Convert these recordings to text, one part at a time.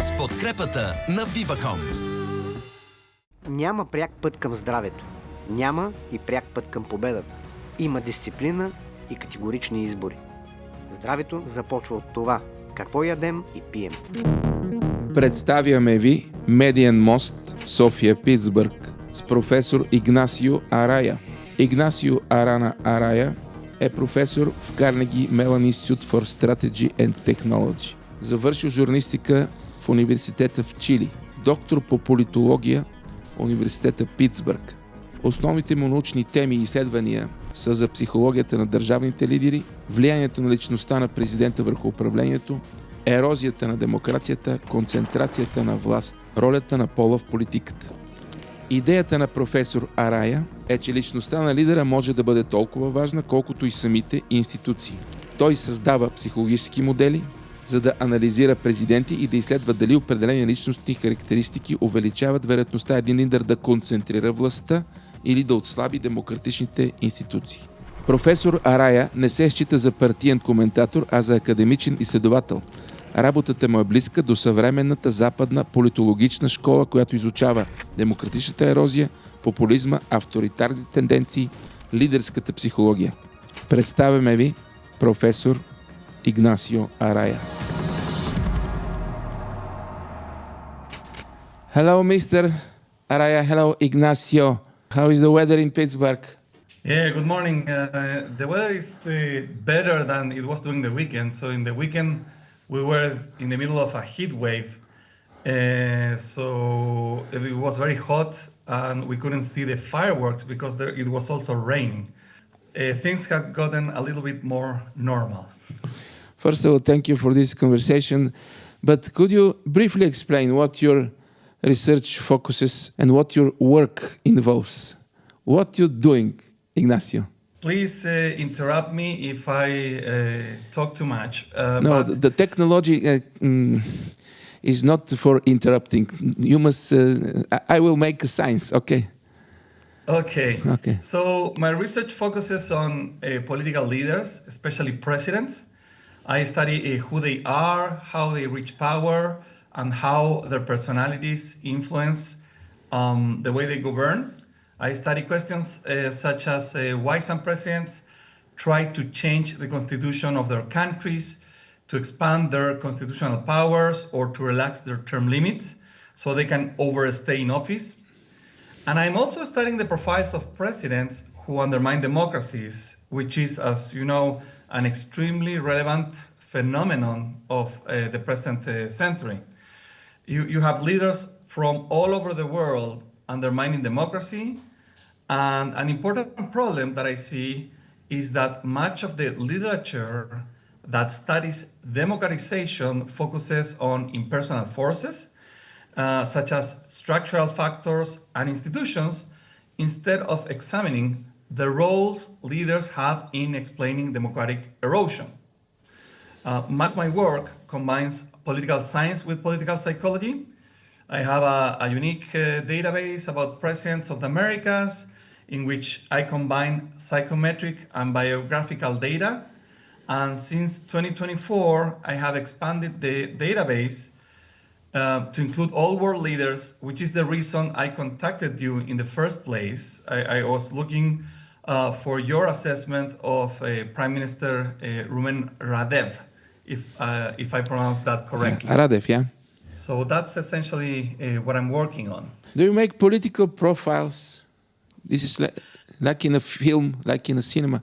с подкрепата на Viva.com. Няма пряк път към здравето. Няма и пряк път към победата. Има дисциплина и категорични избори. Здравето започва от това, какво ядем и пием. Представяме ви Медиен мост София-Питсбърг с професор Игнасио Арая. Игнасио Арая е професор в Carnegie Mellon Institute for Strategy and Technology. Завършил журналистика в университета в Чили. Доктор по политология в университета Питсбърг. Основните му научни теми и изследвания са за психологията на държавните лидери, влиянието на личността на президента върху управлението, ерозията на демокрацията, концентрацията на власт, ролята на пола в политиката. Идеята на професор Арая е, че личността на лидера може да бъде толкова важна, колкото и самите институции. Той създава психологически модели, за да анализира президенти и да изследва дали определени личностни характеристики увеличават вероятността един лидер да концентрира властта или да отслаби демократичните институции. Професор Арая не се счита за партиен коментатор, а за академичен изследовател. Работата му е близка до съвременната западна политологична школа, която изучава демократичната ерозия, популизма, авторитарните тенденции, лидерската психология. Представяме ви професор Игнасио Арая. Hello, Mr. Araya. Hello, Ignacio. How is the weather in Pittsburgh? Yeah, good morning. The weather is better than it was during the weekend. So in the weekend, we were in the middle of a heat wave. So it was very hot and we couldn't see the fireworks because it was also raining. Things have gotten a little bit more normal. First of all, thank you for this conversation. But could you briefly explain what your research focuses and what your work involves? What you're doing, Ignacio? Please interrupt me if I talk too much. No, the technology is not for interrupting. You must. I will make signs. Okay. Okay. Okay. So my research focuses on political leaders, especially presidents. I study who they are, how they reach power, and how their personalities influence the way they govern. I study questions such as why some presidents try to change the constitution of their countries, to expand their constitutional powers, or to relax their term limits so they can overstay in office. And I'm also studying the profiles of presidents who undermine democracies, which is, as you know, an extremely relevant phenomenon of the present century. You have leaders from all over the world undermining democracy, and an important problem that I see is that much of the literature that studies democratization focuses on impersonal forces, such as structural factors and institutions, instead of examining the roles leaders have in explaining democratic erosion. My work combines political science with political psychology. I have a unique database about presidents of the Americas in which I combine psychometric and biographical data. And since 2024, I have expanded the database to include all world leaders, which is the reason I contacted you in the first place. I was looking for your assessment of Prime Minister Rumen Radев, if I pronounced that correctly. Radев, yeah. So that's essentially what I'm working on. Do you make political profiles? This is like in a film, like in a cinema.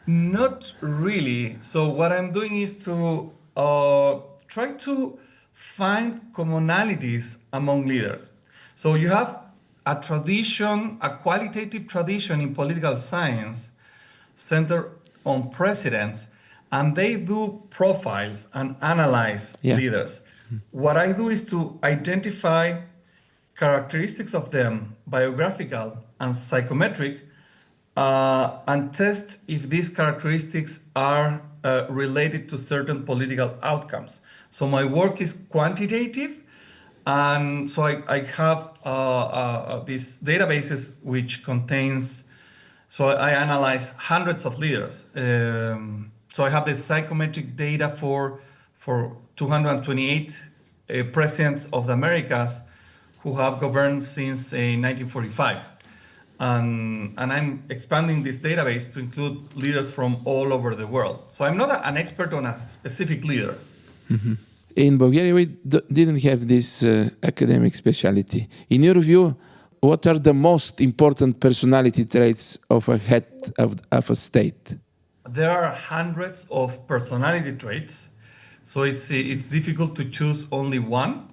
Not really. So what I'm doing is to try to find commonalities among leaders. So you have a tradition, a qualitative tradition in political science centered on presidents, and they do profiles and analyze leaders. What I do is to identify characteristics of them, biographical and psychometric, and test if these characteristics are related to certain political outcomes. So my work is quantitative, and so I have these databases which contains, so I analyze hundreds of leaders. So I have the psychometric data for for 228 presidents of the Americas who have governed since 1945. And I'm expanding this database to include leaders from all over the world. So I'm not an expert on a specific leader. Mm-hmm. In Bulgaria, we didn't have this academic specialty. In your view, what are the most important personality traits of a head of a state? There are hundreds of personality traits, so it's difficult to choose only one.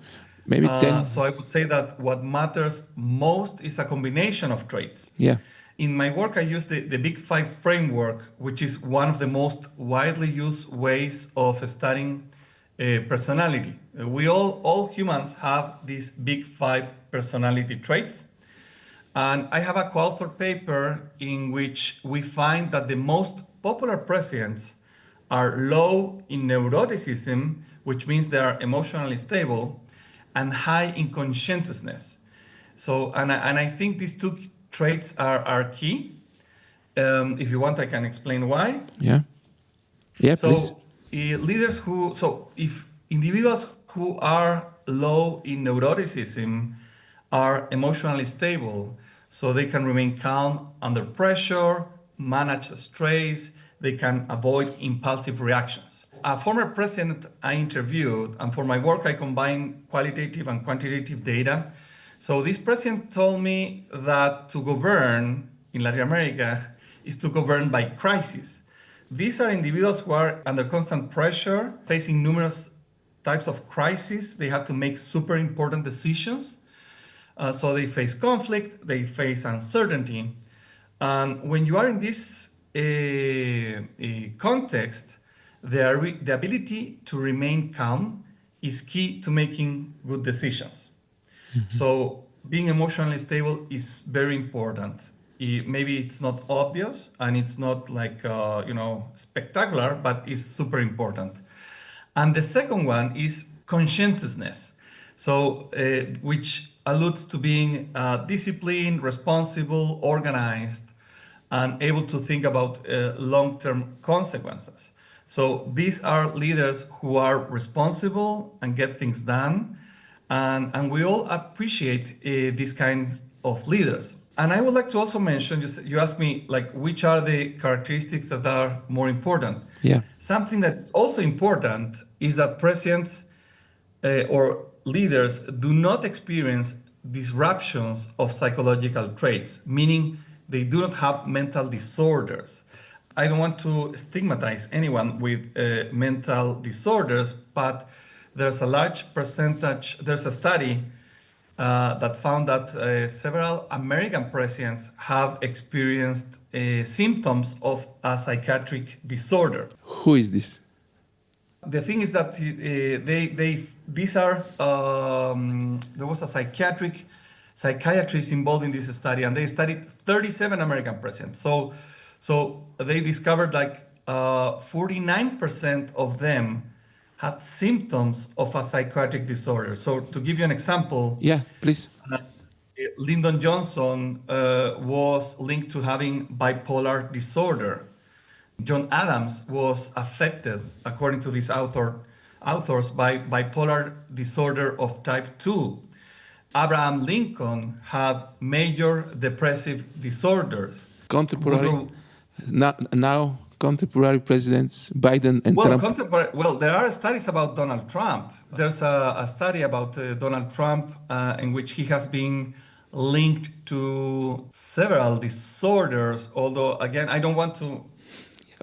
Maybe 10. So I would say that what matters most is a combination of traits. Yeah. In my work, I use the Big Five framework, which is one of the most widely used ways of studying personality. We all humans have these Big Five personality traits. And I have a co-authored paper in which we find that the most popular presidents are low in neuroticism, which means they are emotionally stable, and high in conscientiousness. So, and I think these two traits are key. If you want, I can explain why. Yeah. Yeah, so, if individuals who are low in neuroticism are emotionally stable, so they can remain calm under pressure, manage stress, they can avoid impulsive reactions. A former president I interviewed, and for my work, I combine qualitative and quantitative data. So this president told me that to govern in Latin America is to govern by crisis. These are individuals who are under constant pressure, facing numerous types of crises. They have to make super important decisions. So they face conflict, they face uncertainty. And when you are in this context, the ability to remain calm is key to making good decisions. Mm-hmm. So being emotionally stable is very important. Maybe it's not obvious and it's not like, spectacular, but it's super important. And the second one is conscientiousness. So, which alludes to being disciplined, responsible, organized, and able to think about long-term consequences. So these are leaders who are responsible and get things done. And we all appreciate this kind of leaders. And I would like to also mention, you asked me, like, which are the characteristics that are more important? Yeah. Something that's also important is that presidents or leaders do not experience disruptions of psychological traits, meaning they do not have mental disorders. I don't want to stigmatize anyone with mental disorders, but there's a large percentage, there's a study that found that several American presidents have experienced symptoms of a psychiatric disorder. Who is this? The thing is that there was a psychiatrist involved in this study, and they studied 37 American presidents. So they discovered like 49% of them had symptoms of a psychiatric disorder. So to give you an example, yeah, please. Lyndon Johnson was linked to having bipolar disorder. John Adams was affected, according to these authors, by bipolar disorder of type 2. Abraham Lincoln had major depressive disorders. Contemporary, now contemporary presidents, Biden and Trump. Well, there are studies about Donald Trump. There's a study about Donald Trump in which he has been linked to several disorders, although, again, I don't want to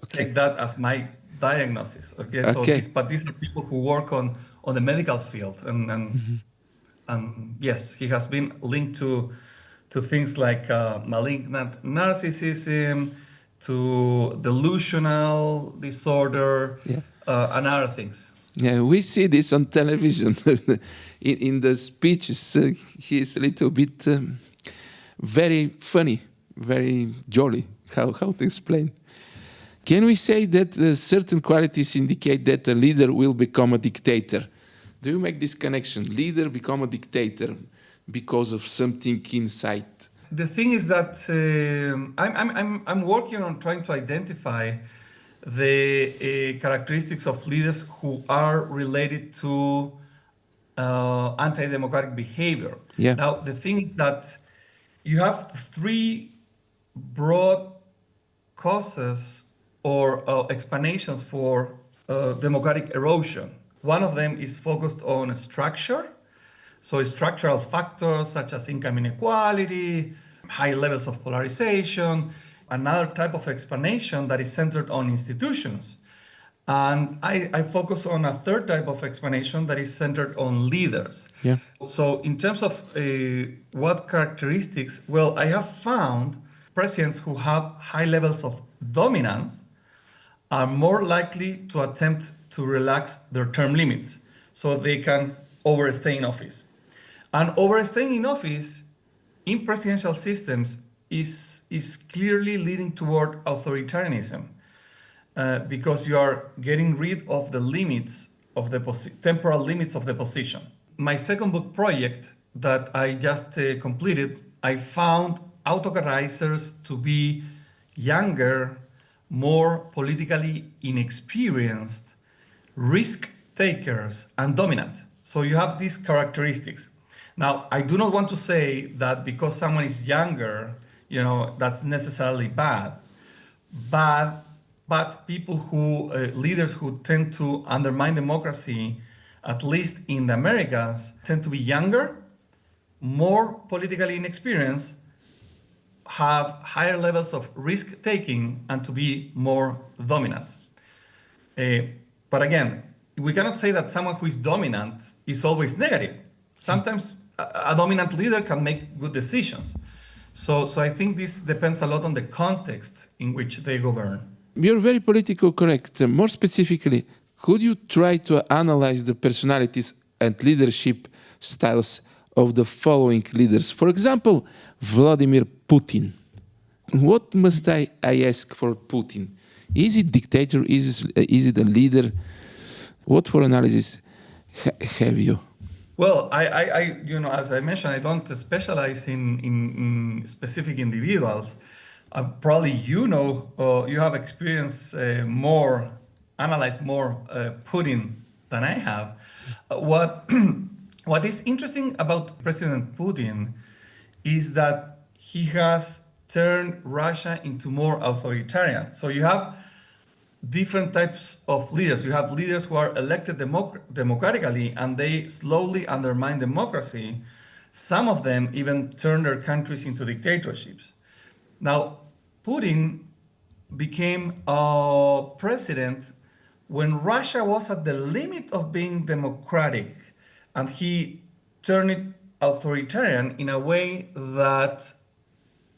take that as my diagnosis. But these are people who work on the medical field, and yes, he has been linked to things like malignant narcissism, to delusional disorder, and other things. Yeah, we see this on television. in the speeches, he is a little bit very funny, very jolly. How to explain? Can we say that certain qualities indicate that a leader will become a dictator? Do you make this connection? Leader become a dictator because of something inside? The thing is that I'm working on trying to identify the characteristics of leaders who are related to anti-democratic behavior. Yeah. Now, the thing is that you have three broad causes or explanations for democratic erosion. One of them is focused on structure. So structural factors such as income inequality, high levels of polarization. Another type of explanation that is centered on institutions. And I focus on a third type of explanation that is centered on leaders. Yeah. So in terms of what characteristics, well, I have found presidents who have high levels of dominance are more likely to attempt to relax their term limits so they can overstay in office. And overstaying in office in presidential systems is clearly leading toward authoritarianism because you are getting rid of the limits of the temporal limits of the position. My second book project that I just completed, I found autocratizers to be younger, more politically inexperienced, risk takers, and dominant. So you have these characteristics. Now, I do not want to say that because someone is younger, that's necessarily bad. But people who, leaders who tend to undermine democracy, at least in the Americas, tend to be younger, more politically inexperienced, have higher levels of risk taking, and to be more dominant. But again, we cannot say that someone who is dominant is always negative. Sometimes a dominant leader can make good decisions. So I think this depends a lot on the context in which they govern. You're very politically correct. More specifically, could you try to analyze the personalities and leadership styles of the following leaders? For example, Vladimir Putin. What must I ask for Putin? Is it dictator? Is it a leader? What for analysis have you? Well, I as I mentioned, I don't specialize in specific individuals. Probably you have experienced analyzed more Putin than I have. What is interesting about President Putin is that he has turned Russia into more authoritarian. So you have different types of leaders. You have leaders who are elected democratically and they slowly undermine democracy. Some of them even turn their countries into dictatorships. Now, Putin became a president when Russia was at the limit of being democratic, and he turned it authoritarian in a way that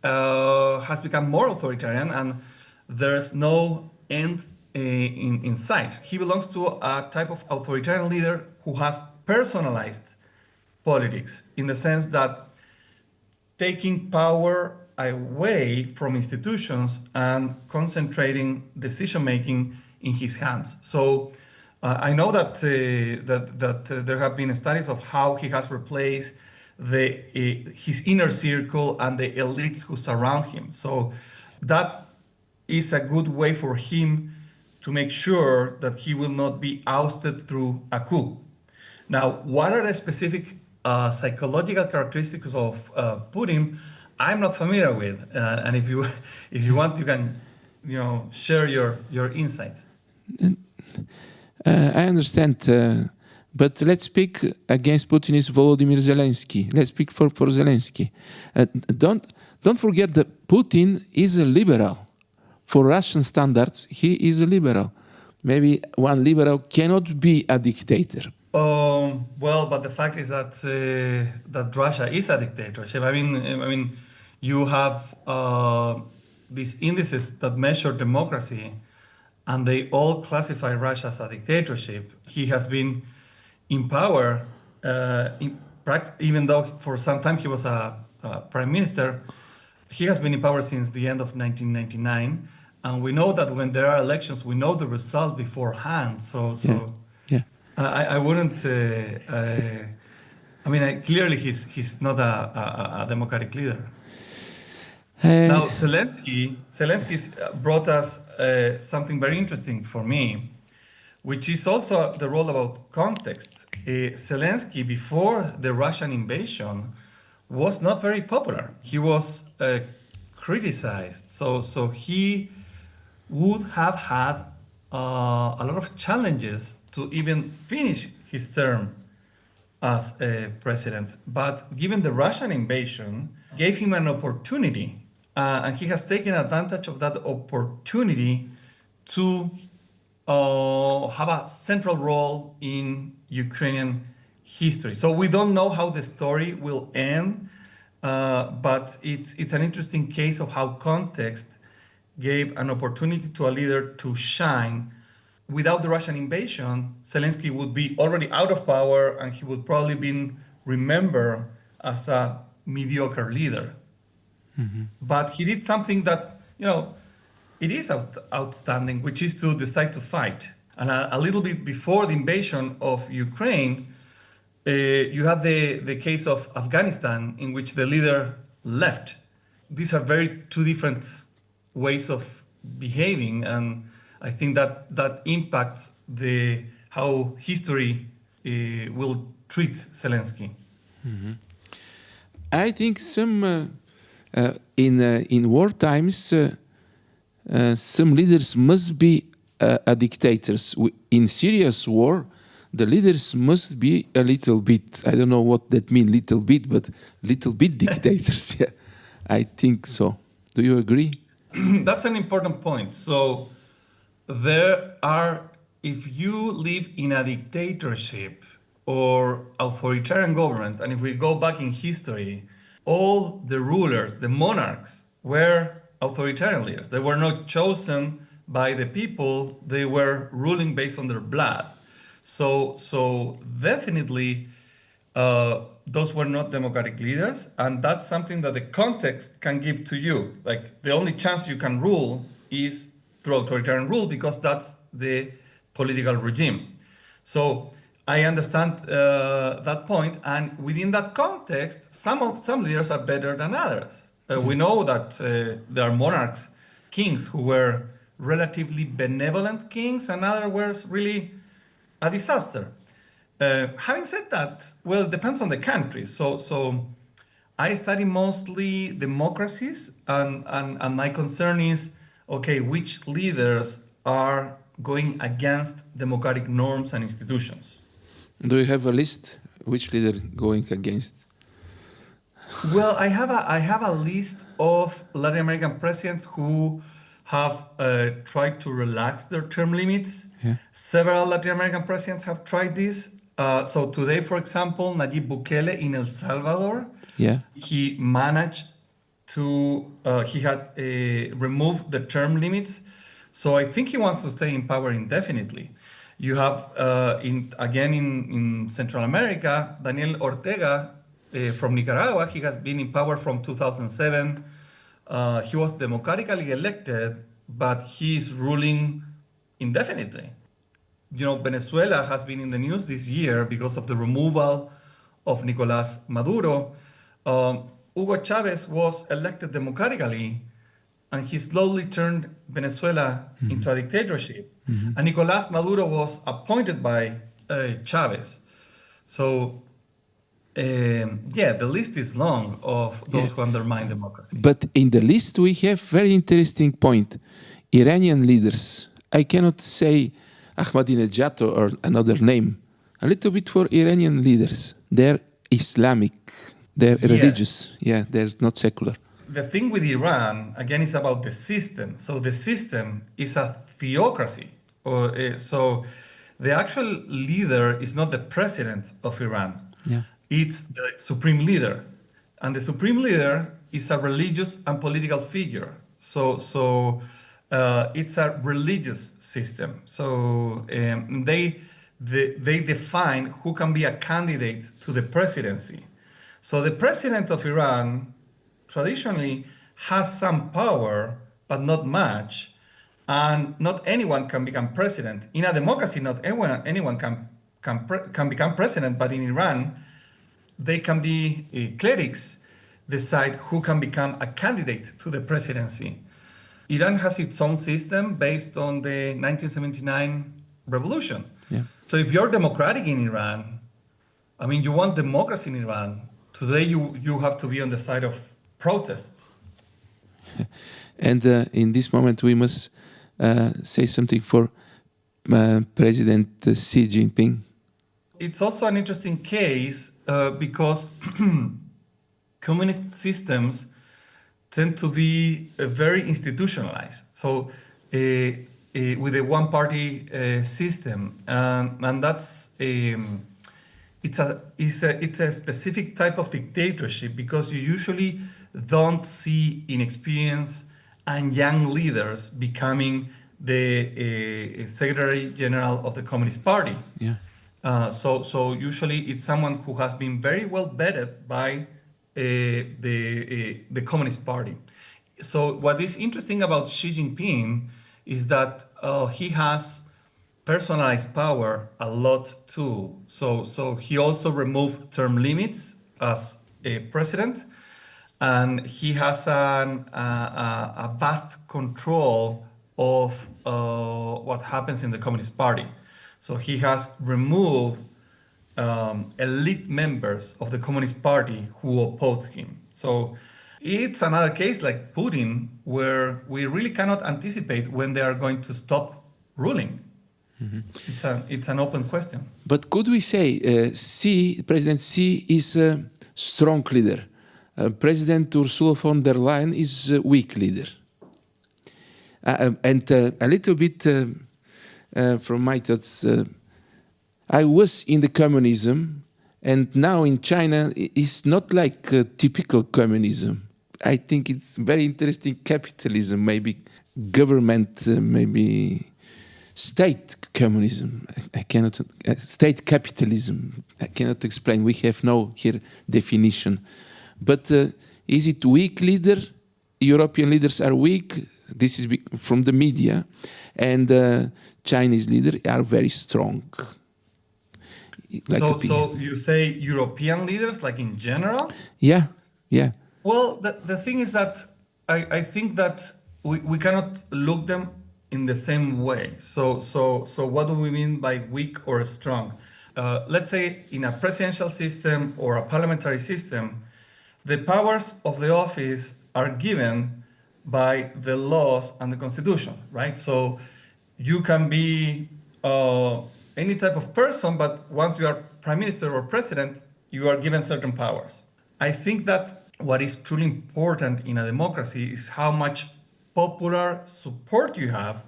has become more authoritarian, and there's no end in sight. He belongs to a type of authoritarian leader who has personalized politics in the sense that taking power away from institutions and concentrating decision-making in his hands. So I know that there have been studies of how he has replaced his inner circle and the elites who surround him. So that is a good way for him to make sure that he will not be ousted through a coup. Now, what are the specific psychological characteristics of Putin? I'm not familiar with, and if you want, you can, share your insights. I understand, but let's speak against Putin is Volodymyr Zelensky. Let's speak for Zelensky. Don't forget that Putin is a liberal. For Russian standards, he is a liberal. Maybe one liberal cannot be a dictator. Well, but the fact is that that Russia is a dictatorship. I mean, you have these indices that measure democracy, and they all classify Russia as a dictatorship. He has been in power, even though for some time he was a prime minister. He has been in power since the end of 1999, and we know that when there are elections, we know the result beforehand. Yeah. I wouldn't. Clearly he's not a democratic leader. Now, Zelensky brought us something very interesting for me, which is also the role about context. Zelensky, before the Russian invasion, was not very popular. He was criticized. So he would have had a lot of challenges to even finish his term as president. But given the Russian invasion, gave him an opportunity. And he has taken advantage of that opportunity to have a central role in Ukrainian history. So we don't know how the story will end, but it's an interesting case of how context gave an opportunity to a leader to shine. Without the Russian invasion, Zelensky would be already out of power, and he would probably be remembered as a mediocre leader. Mm-hmm. But he did something that, it is outstanding, which is to decide to fight. And a little bit before the invasion of Ukraine, you have the case of Afghanistan, in which the leader left. These are two different ways of behaving, and I think that impacts how history will treat Zelensky. Mm-hmm. I think some in war times some leaders must be dictators. In serious war, the leaders must be a little bit, I don't know what that means, little bit, but little bit dictators. Yeah, I think so. Do you agree? That's an important point. So if you live in a dictatorship or authoritarian government, and if we go back in history, all the rulers, the monarchs, were authoritarian leaders. They were not chosen by the people. They were ruling based on their blood. So definitely those were not democratic leaders, and that's something that the context can give to you. Like, the only chance you can rule is through authoritarian rule, because that's the political regime. So I understand that point, and within that context, some leaders are better than others. We know that there are monarchs, kings who were relatively benevolent kings, and others were really a disaster. Having said that, well, it depends on the country. So I study mostly democracies, and my concern is, okay, which leaders are going against democratic norms and institutions? Do you have a list? Which leader going against? Well, I have a list of Latin American presidents who have tried to relax their term limits. Yeah. Several Latin American presidents have tried this. So today, for example, Nayib Bukele in El Salvador, he managed to, he had removed the term limits. So I think he wants to stay in power indefinitely. You have, in Central America, Daniel Ortega from Nicaragua. He has been in power from 2007. He was democratically elected, but he is ruling indefinitely. Venezuela has been in the news this year because of the removal of Nicolás Maduro. Hugo Chavez was elected democratically, and he slowly turned Venezuela into a dictatorship. Mm-hmm. And Nicolás Maduro was appointed by Chavez. So, the list is long of those who undermine democracy. But in the list, we have very interesting point. Iranian leaders. I cannot say Ahmadinejad or another name. A little bit for Iranian leaders. They're Islamic. They're religious. Yeah, they're not secular. The thing with Iran, again, is about the system. So the system is a theocracy. So the actual leader is not the president of Iran. Yeah. It's the supreme leader. And the supreme leader is a religious and political figure. So it's a religious system. So they define who can be a candidate to the presidency. So the president of Iran traditionally has some power, but not much. And not anyone can become president. In a democracy, not anyone can become president, but in Iran, they can be clerics, decide who can become a candidate to the presidency. Iran has its own system based on the 1979 revolution. Yeah. So if you're democratic in Iran, I mean, you want democracy in Iran, today you have to be on the side of protests. And in this moment, we must say something for President Xi Jinping. It's also an interesting case because communist systems tend to be very institutionalized. So with a one-party system, and that's it's a specific type of dictatorship because you usually don't see inexperienced and young leaders becoming the Secretary General of the Communist Party. Yeah. So usually it's someone who has been very well vetted by the Communist Party. So what is interesting about Xi Jinping is that he has personalized power a lot too. So he also removed term limits as a president, and he has a vast control of what happens in the Communist Party. So he has removed elite members of the Communist Party who oppose him. So it's another case like Putin, where we really cannot anticipate when they are going to stop ruling. Mm-hmm. It's an open question. But could we say President Xi is a strong leader? President Ursula von der Leyen is a weak leader. And a little bit from my thoughts, I was in the communism, and now in China, it's not like typical communism. I think it's very interesting capitalism, maybe government, maybe state communism. I cannot, state capitalism. I cannot explain. We have no here definition. But is it weak leader? European leaders are weak. This is from the media, and Chinese leaders are very strong. Like so you say European leaders, like in general? Yeah. Well, the thing is that I think that we cannot look them in the same way. So what do we mean by weak or strong? Let's say in a presidential system or a parliamentary system, the powers of the office are given by the laws and the constitution, right? So you can be any type of person, but once you are prime minister or president, you are given certain powers. I think that what is truly important in a democracy is how much popular support you have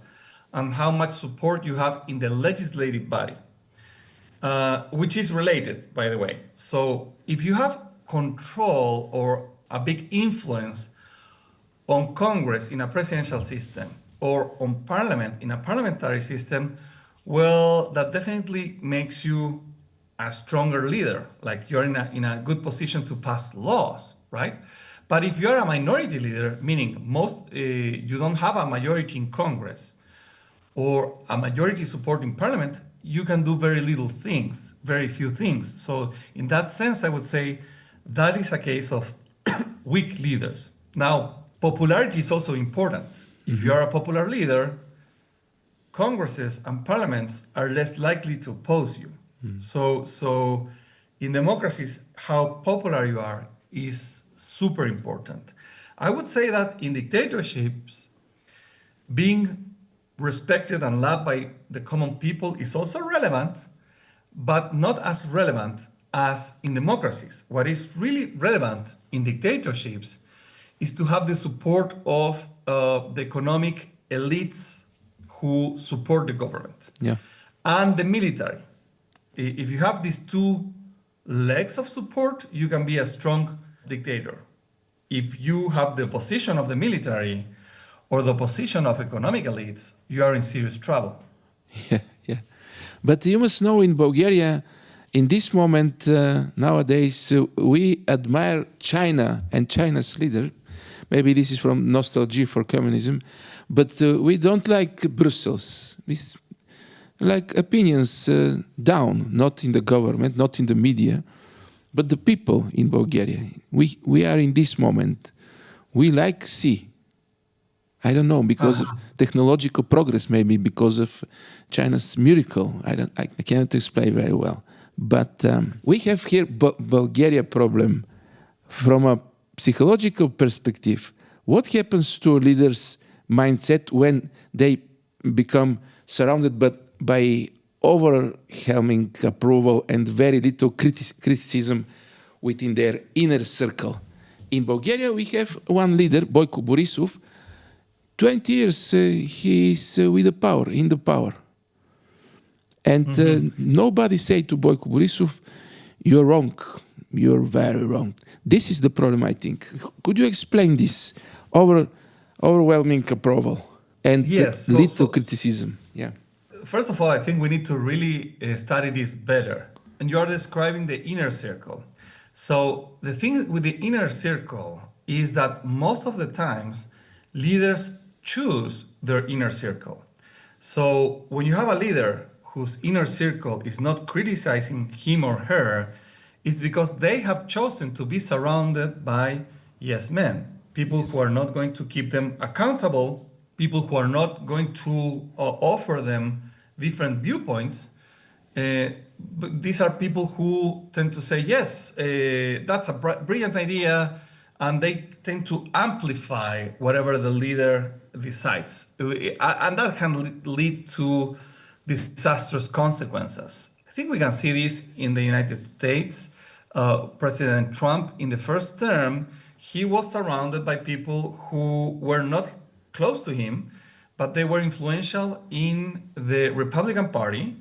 and how much support you have in the legislative body, which is related, by the way. So if you have control or a big influence on Congress in a presidential system or on parliament in a parliamentary system, well, that definitely makes you a stronger leader, like you're in a good position to pass laws, right? But if you're a minority leader, meaning you don't have a majority in Congress or a majority support in parliament, you can do very little things, very few things. So in that sense, I would say that is a case of weak leaders. Now, popularity is also important. If you are a popular leader, Congresses and parliaments are less likely to oppose you. So in democracies, how popular you are is super important. I would say that in dictatorships, being respected and loved by the common people is also relevant, but not as relevant as in democracies. What is really relevant in dictatorships is to have the support of the economic elites who support the government, and the military. If you have these two legs of support, you can be a strong dictator. If you have the position of the military or the position of economic elites, you are in serious trouble. Yeah. But you must know, in Bulgaria, in this moment, nowadays, we admire China and China's leader. Maybe this is from nostalgia for communism, but we don't like Brussels. We like opinions down, not in the government, not in the media, But the people in Bulgaria, we are in this moment, we like see. I don't know, because of technological progress, maybe because of China's miracle. I cannot explain very well. But we have here Bulgaria problem from a psychological perspective. What happens to a leader's mindset when they become surrounded by overwhelming approval and very little criticism within their inner circle? In Bulgaria, we have one leader, Boyko Borisov. 20 years he is with the power, in the power. And nobody say to Boyko Borisov, you're wrong, you're very wrong. This is the problem, I think. Could you explain this overwhelming approval and little criticism? Yeah. First of all, I think we need to really study this better. And you're describing the inner circle. So the thing with the inner circle is that most of the times leaders choose their inner circle. So when you have a leader whose inner circle is not criticizing him or her, it's because they have chosen to be surrounded by yes men, people who are not going to keep them accountable, people who are not going to offer them different viewpoints. But these are people who tend to say, yes, that's a brilliant idea, and they tend to amplify whatever the leader decides. And that can lead to disastrous consequences. I think we can see this in the United States. President Trump, in the first term, he was surrounded by people who were not close to him, but they were influential in the Republican Party.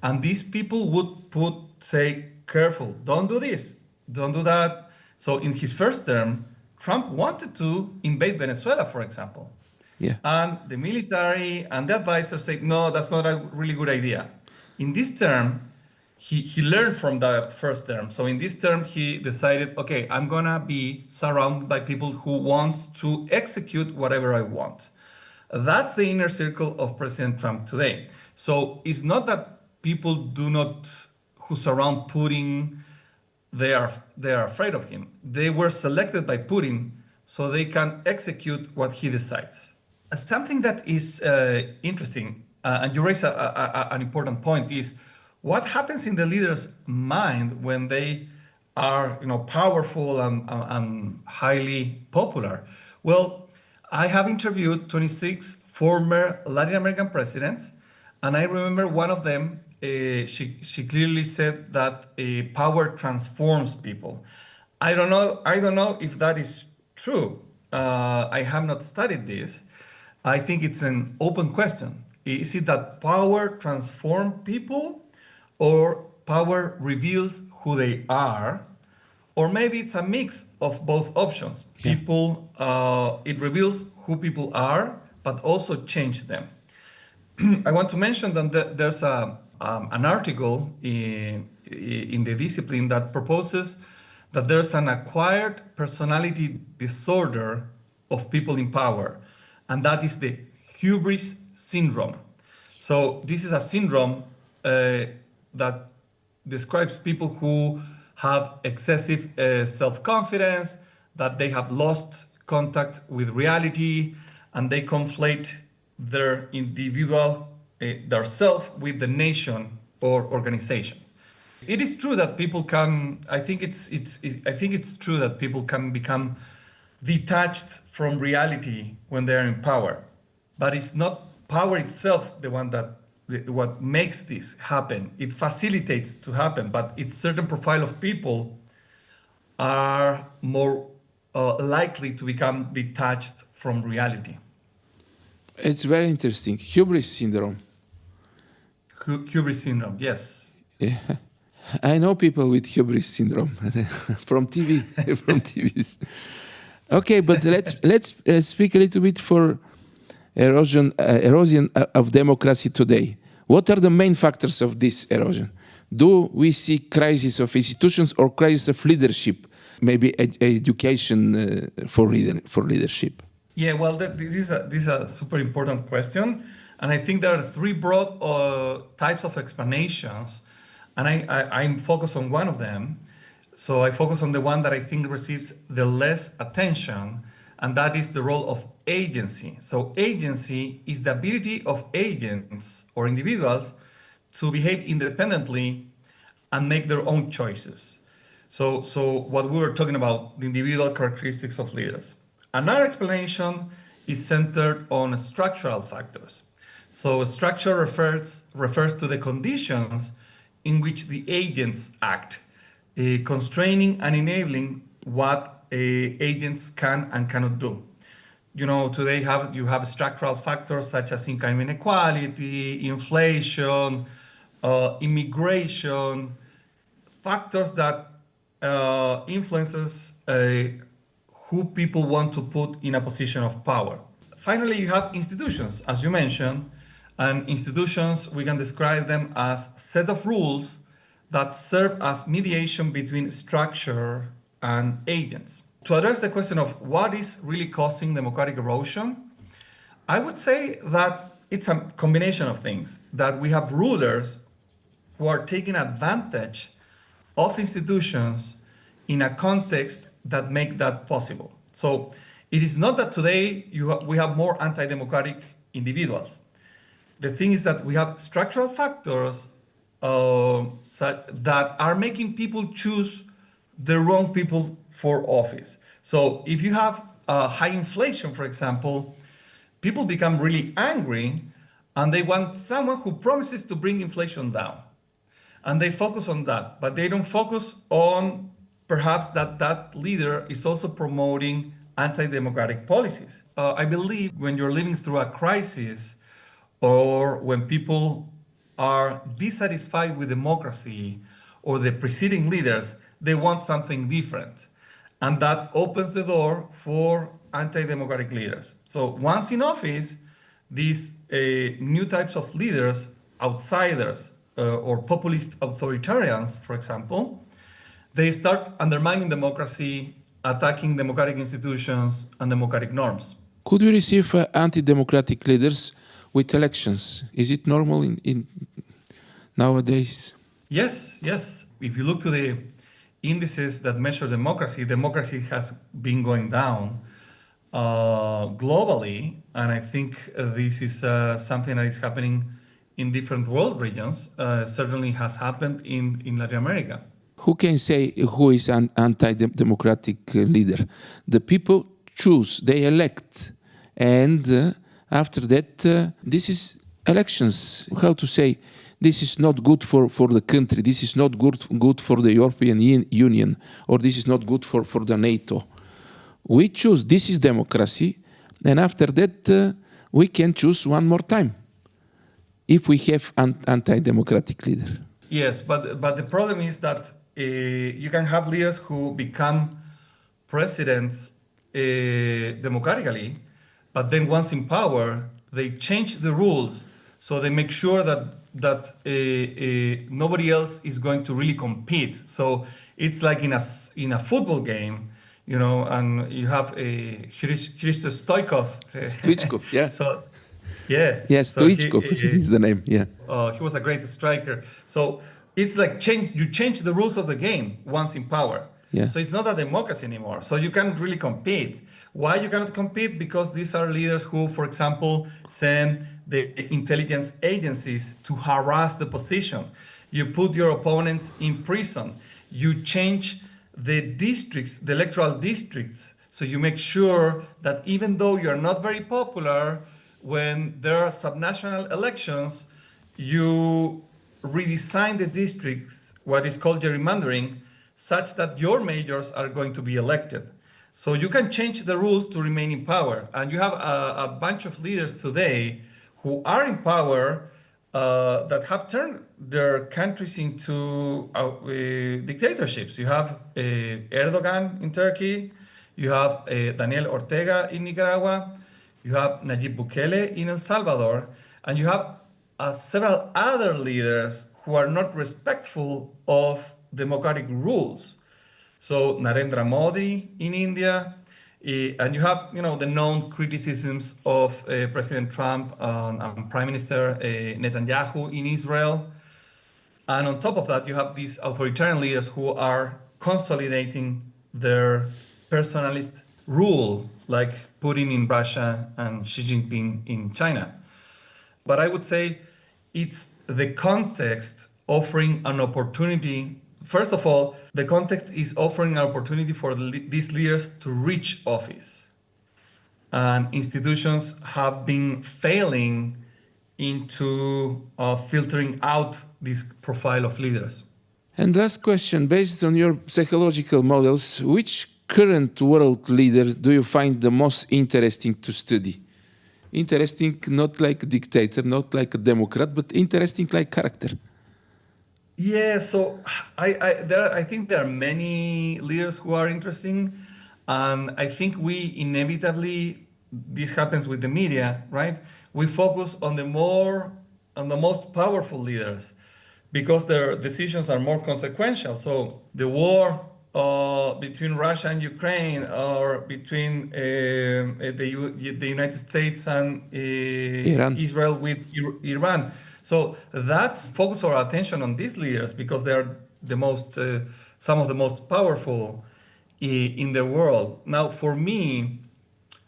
And these people would say, careful, don't do this, don't do that. So in his first term, Trump wanted to invade Venezuela, for example. Yeah. And the military and the advisors said, no, that's not a really good idea. In this term, he learned from that first term. So in this term, he decided, okay, I'm gonna be surrounded by people who wants to execute whatever I want. That's the inner circle of President Trump today. So it's not that people who surround Putin, they are afraid of him. They were selected by Putin so they can execute what he decides. Something that is interesting, and you raise an important point, is what happens in the leader's mind when they are, powerful and highly popular. Well, I have interviewed 26 former Latin American presidents, and I remember one of them. She clearly said that power transforms people. I don't know if that is true. I have not studied this. I think it's an open question. Is it that power transforms people, or power reveals who they are, or maybe it's a mix of both options? Yeah. People, it reveals who people are, but also change them. I want to mention that there's an article in the discipline that proposes that there's an acquired personality disorder of people in power, and that is the hubris syndrome. So this is a syndrome that describes people who have excessive self-confidence, that they have lost contact with reality, and they conflate their individual their self with the nation or organization. It is true that people can. I think it's true that people can become detached from reality when they are in power, but it's not power itself the one that what makes this happen. It facilitates to happen, but it's certain profile of people are more likely to become detached from reality. It's very interesting. Hubris syndrome. Hubris syndrome, yes. Yeah. I know people with hubris syndrome from TV, from TVs. Okay, but let's speak a little bit for erosion of democracy today. What are the main factors of this erosion? Do we see crisis of institutions or crisis of leadership? Maybe education for leadership. Yeah, well, this is a super important question. And I think there are three broad types of explanations, and I'm focused on one of them. So I focus on the one that I think receives the less attention, and that is the role of agency. So agency is the ability of agents or individuals to behave independently and make their own choices. So what we were talking about, the individual characteristics of leaders. Another explanation is centered on structural factors. So structure refers to the conditions in which the agents act, constraining and enabling what agents can and cannot do. You know, today you have structural factors such as income inequality, inflation, immigration, factors that influences who people want to put in a position of power. Finally, you have institutions, as you mentioned, and institutions, we can describe them as a set of rules that serve as mediation between structure and agents. To address the question of what is really causing democratic erosion, I would say that it's a combination of things, that we have rulers who are taking advantage of institutions in a context that make that possible. So it is not that today we have more anti-democratic individuals. The thing is that we have structural factors that are making people choose the wrong people for office. So if you have high inflation, for example, people become really angry and they want someone who promises to bring inflation down. And they focus on that, but they don't focus on perhaps that leader is also promoting anti-democratic policies. I believe when you're living through a crisis or when people are dissatisfied with democracy or the preceding leaders, they want something different. And that opens the door for anti-democratic leaders. So once in office, these new types of leaders, outsiders, or populist authoritarians, for example, they start undermining democracy, attacking democratic institutions and democratic norms. Could we receive anti-democratic leaders with elections? Is it normal in nowadays? Yes. If you look to the indices that measure democracy has been going down globally, and I think this is something that is happening in different world regions. Certainly has happened in Latin America. Who can say who is an anti-democratic leader? The people choose, they elect, and after that, this is elections. How to say? This is not good for the country. This is not good for the European Union, or this is not good for the NATO. We choose. This is democracy, and after that, we can choose one more time if we have an anti-democratic leader. Yes, but the problem is that you can have leaders who become presidents democratically, but then once in power, they change the rules, so they make sure that nobody else is going to really compete. So it's like in a football game, you know, and you have a Stoichkov, yeah. So yeah. Yes, so Stoichkov is the name. Yeah. He was a great striker. So it's like you change the rules of the game once in power. Yeah. So it's not a democracy anymore. So you can't really compete. Why you cannot compete? Because these are leaders who, for example, send the intelligence agencies to harass the opposition. You put your opponents in prison. You change the districts, the electoral districts. So you make sure that even though you're not very popular, when there are subnational elections, you redesign the districts, what is called gerrymandering, such that your mayors are going to be elected. So you can change the rules to remain in power. And you have a bunch of leaders today who are in power that have turned their countries into dictatorships. You have Erdogan in Turkey, you have Daniel Ortega in Nicaragua, you have Nayib Bukele in El Salvador, and you have several other leaders who are not respectful of democratic rules. So Narendra Modi in India, and you have, you know, the known criticisms of President Trump and Prime Minister Netanyahu in Israel. And on top of that, you have these authoritarian leaders who are consolidating their personalist rule, like Putin in Russia and Xi Jinping in China. But I would say it's the context offering an opportunity. First of all, the context is offering an opportunity for these leaders to reach office. And institutions have been failing into filtering out this profile of leaders. And last question, based on your psychological models, which current world leader do you find the most interesting to study? Interesting, not like a dictator, not like a democrat, but interesting like character. Yeah, so I think there are many leaders who are interesting, and I think we inevitably, this happens with the media, right? We focus on the most powerful leaders because their decisions are more consequential. So the war between Russia and Ukraine, or between the United States and Israel with Iran. So that's focus our attention on these leaders because they are the most, some of the most powerful in the world. Now, for me,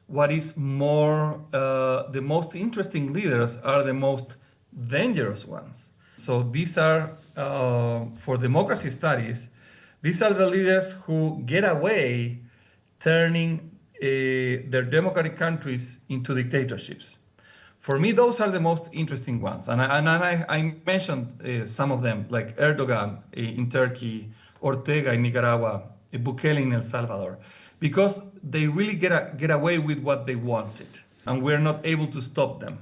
what is more, the most interesting leaders are the most dangerous ones. So these are, for democracy studies, these are the leaders who get away turning their democratic countries into dictatorships. For me, those are the most interesting ones. And I mentioned some of them, like Erdogan in Turkey, Ortega in Nicaragua, Bukele in El Salvador, because they really get away with what they wanted, and we're not able to stop them.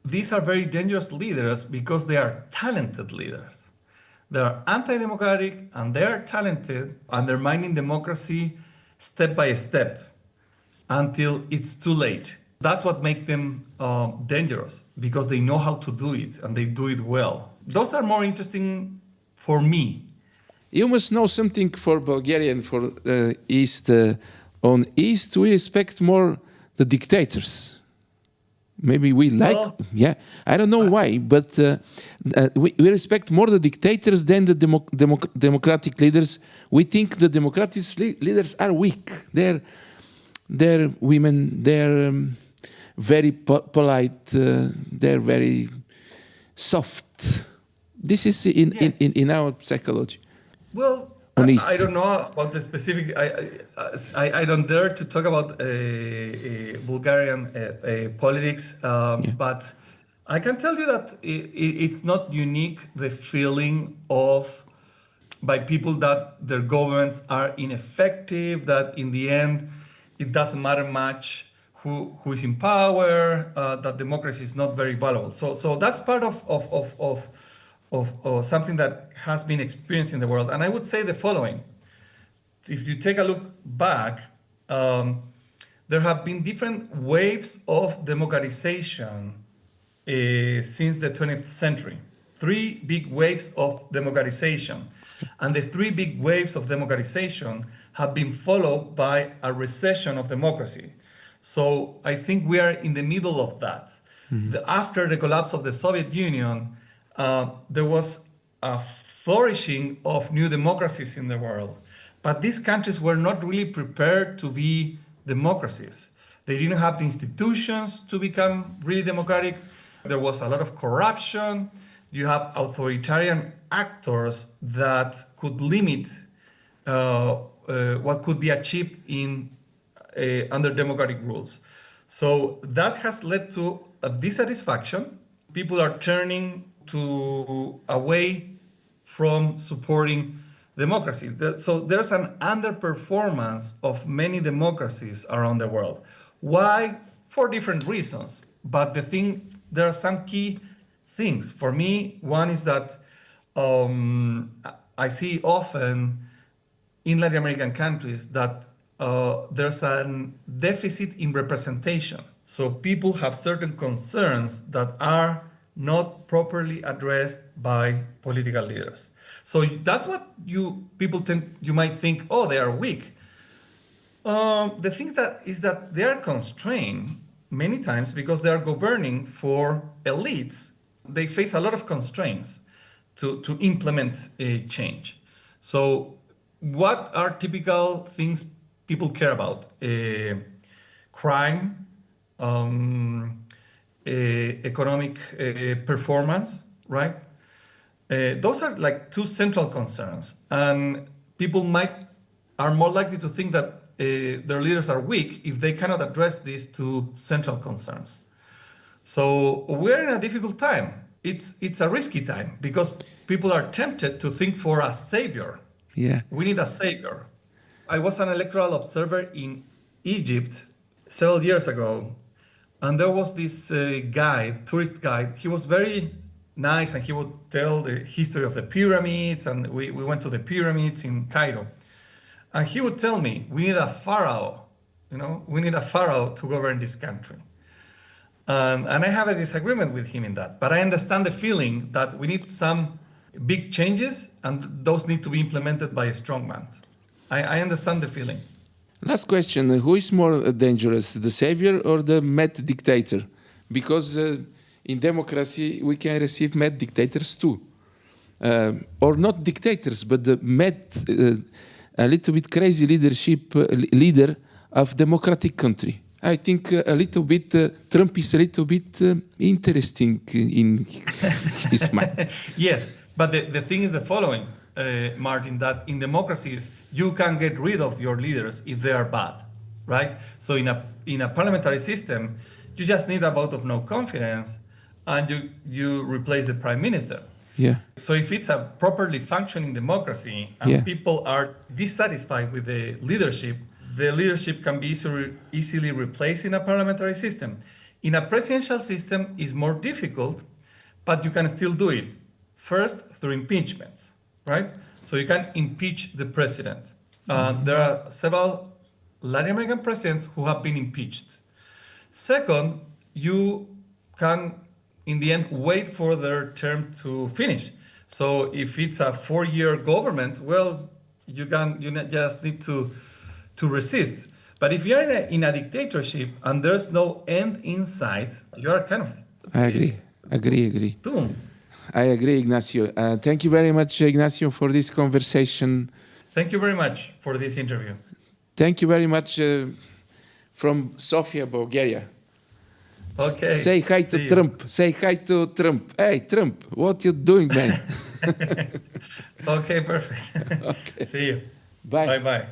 These are very dangerous leaders because they are talented leaders. They are anti-democratic and they are talented, undermining democracy step by step until it's too late. That's what makes them dangerous, because they know how to do it and they do it well. Those are more interesting for me. You must know something for Bulgarian, for East. On East, we respect more the dictators. Maybe we like, I don't know why, but we respect more the dictators than the democratic leaders. We think the democratic leaders are weak. They're women, they're very polite, they're very soft. This is in our psychology. Well, I don't know about the specific. I don't dare to talk about Bulgarian politics, but I can tell you that it's not unique, the feeling of by people that their governments are ineffective, that in the end it doesn't matter much who is in power, that democracy is not very valuable. So that's part of something that has been experienced in the world. And I would say the following. If you take a look back, there have been different waves of democratization since the 20th century. 3 big waves of democratization. And the 3 big waves of democratization have been followed by a recession of democracy. So I think we are in the middle of that. Mm-hmm. After the collapse of the Soviet Union, there was a flourishing of new democracies in the world. But these countries were not really prepared to be democracies. They didn't have the institutions to become really democratic. There was a lot of corruption. You have authoritarian actors that could limit what could be achieved under democratic rules. So that has led to a dissatisfaction. People are turning away from supporting democracy. So there's an underperformance of many democracies around the world. Why? For different reasons. But there are some key things. For me, one is that I see often in Latin American countries that there's a deficit in representation. So people have certain concerns that are not properly addressed by political leaders. So that's what you might think, oh, they are weak. The thing is that they are constrained many times because they are governing for elites. They face a lot of constraints to implement a change. So what are typical things people care about? Crime, economic performance, right? Those are like two central concerns, and people are more likely to think that their leaders are weak if they cannot address these two central concerns. So we're in a difficult time. It's a risky time because people are tempted to think for a savior. Yeah. We need a savior. I was an electoral observer in Egypt several years ago, and there was this tourist guide. He was very nice, and he would tell the history of the pyramids, and we went to the pyramids in Cairo. And he would tell me, we need a pharaoh, we need a pharaoh to govern this country. And I have a disagreement with him in that, but I understand the feeling that we need some big changes, and those need to be implemented by a strong man. I understand the feeling. Last question, who is more dangerous, the savior or the mad dictator? Because in democracy we can receive mad dictators too. Or not dictators, but the mad, a little bit crazy leader of democratic country. I think a little bit, Trump is a little bit interesting in his mind. Yes, but the thing is the following, Martin, that in democracies, you can get rid of your leaders if they are bad, right? So in a parliamentary system, you just need a vote of no confidence and you replace the prime minister. Yeah. So if it's a properly functioning democracy and people are dissatisfied with the leadership can be easily replaced in a parliamentary system. In a presidential system, it's more difficult, but you can still do it. First, through impeachments, right? So you can impeach the president. There are several Latin American presidents who have been impeached. Second, you can, in the end, wait for their term to finish. So if it's a 4-year government, well, you just need to resist. But if you're in a dictatorship and there's no end in sight, you are kind of... I agree. doomed. I agree, Ignacio. Thank you very much, Ignacio, for this conversation. Thank you very much for this interview. Thank you very much from Sofia, Bulgaria. Okay. Say hi to Trump. Say hi to Trump. Hey, Trump, what you doing, man? Okay, perfect. Okay. See you. Bye. Bye-bye.